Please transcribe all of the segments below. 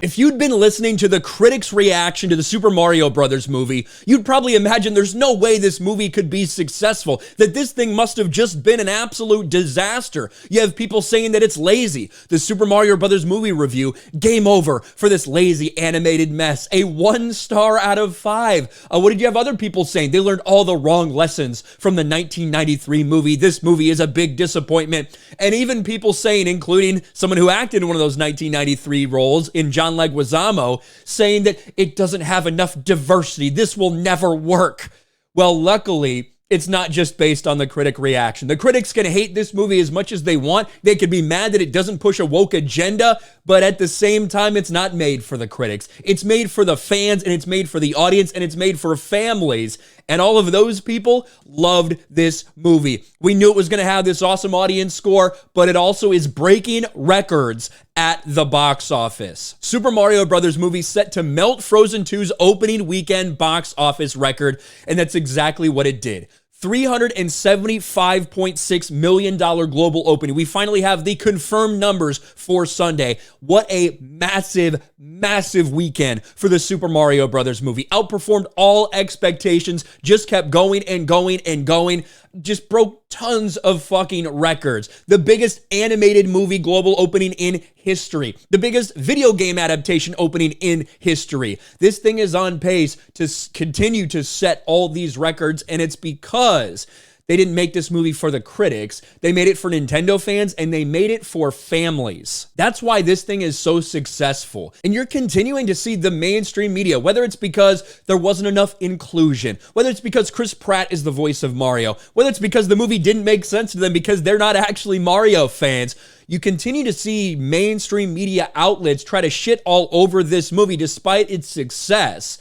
If you'd been listening to the critics' reaction to the Super Mario Brothers movie, you'd probably imagine there's no way this movie could be successful, that this thing must have just been an absolute disaster. You have people saying that it's lazy. The Super Mario Brothers movie review, game over for this lazy animated mess. A 1 star out of 5. What did you have other people saying? They learned all the wrong lessons from the 1993 movie. This movie is a big disappointment. And even people saying, including someone who acted in one of those 1993 roles in John Leguizamo, saying that it doesn't have enough diversity. This will never work. Well, luckily, it's not just based on the critic reaction. The critics can hate this movie as much as they want. They could be mad that it doesn't push a woke agenda, but at the same time, it's not made for the critics. It's made for the fans, and it's made for the audience, and it's made for families. And all of those people loved this movie. We knew it was going to have this awesome audience score, but it also is breaking records at the box office. Super Mario Brothers movie set to melt Frozen 2's opening weekend box office record, and that's exactly what it did. $375.6 million global opening. We finally have the confirmed numbers for Sunday. What a massive, massive weekend for the Super Mario Brothers movie. Outperformed all expectations, just kept going and going and going. Just broke tons of fucking records. The biggest animated movie global opening in history. The biggest video game adaptation opening in history. This thing is on pace to continue to set all these records, and it's because they didn't make this movie for the critics. They made it for Nintendo fans, and they made it for families. That's why this thing is so successful. And you're continuing to see the mainstream media, whether it's because there wasn't enough inclusion, whether it's because Chris Pratt is the voice of Mario, whether it's because the movie didn't make sense to them because they're not actually Mario fans. You continue to see mainstream media outlets try to shit all over this movie despite its success.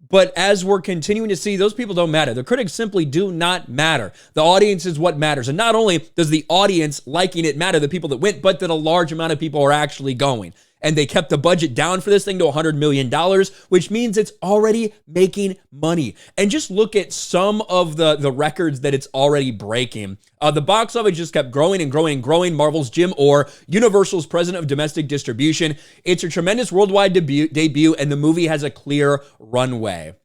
But as we're continuing to see, those people don't matter. The critics simply do not matter. The audience is what matters. And not only does the audience liking it matter, the people that went, but that a large amount of people are actually going. And they kept the budget down for this thing to $100 million, which means it's already making money. And just look at some of the records that it's already breaking. The box office just kept growing and growing and growing. Marvel's Jim Orr, Universal's president of domestic distribution. It's a tremendous worldwide debut, and the movie has a clear runway.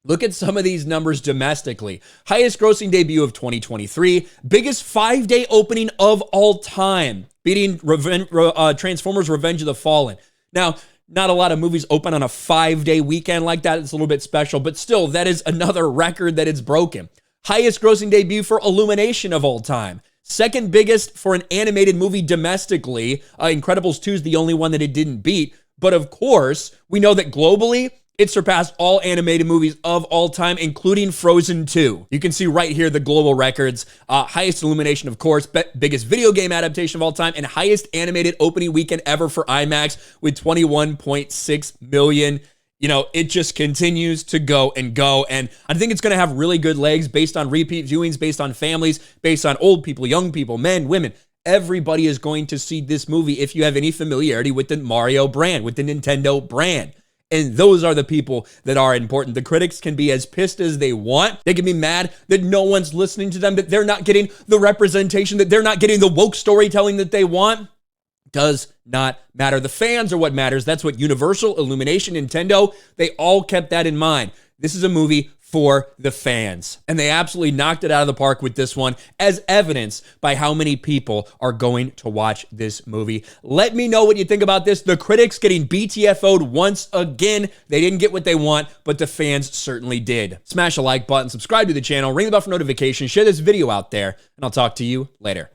Look at some of these numbers domestically. Highest grossing debut of 2023. Biggest 5-day opening of all time, beating Transformers Revenge of the Fallen. Now, not a lot of movies open on a 5-day weekend like that. It's a little bit special, but still, that is another record that it's broken. Highest grossing debut for Illumination of all time. Second biggest for an animated movie domestically. Incredibles 2 is the only one that it didn't beat. But of course, we know that globally, it surpassed all animated movies of all time, including Frozen 2. You can see right here the global records. Highest Illumination, of course, biggest video game adaptation of all time, and highest animated opening weekend ever for IMAX with 21.6 million. You know, it just continues to go and go. And I think it's going to have really good legs based on repeat viewings, based on families, based on old people, young people, men, women. Everybody is going to see this movie if you have any familiarity with the Mario brand, with the Nintendo brand. And those are the people that are important. The critics can be as pissed as they want. They can be mad that no one's listening to them, that they're not getting the representation, that they're not getting the woke storytelling that they want. Does not matter. The fans are what matters. That's what Universal, Illumination, Nintendo, they all kept that in mind. This is a movie for the fans. And they absolutely knocked it out of the park with this one, as evidenced by how many people are going to watch this movie. Let me know what you think about this. The critics getting BTFO'd once again. They didn't get what they want, but the fans certainly did. Smash a like button, subscribe to the channel, ring the bell for notifications, share this video out there, and I'll talk to you later.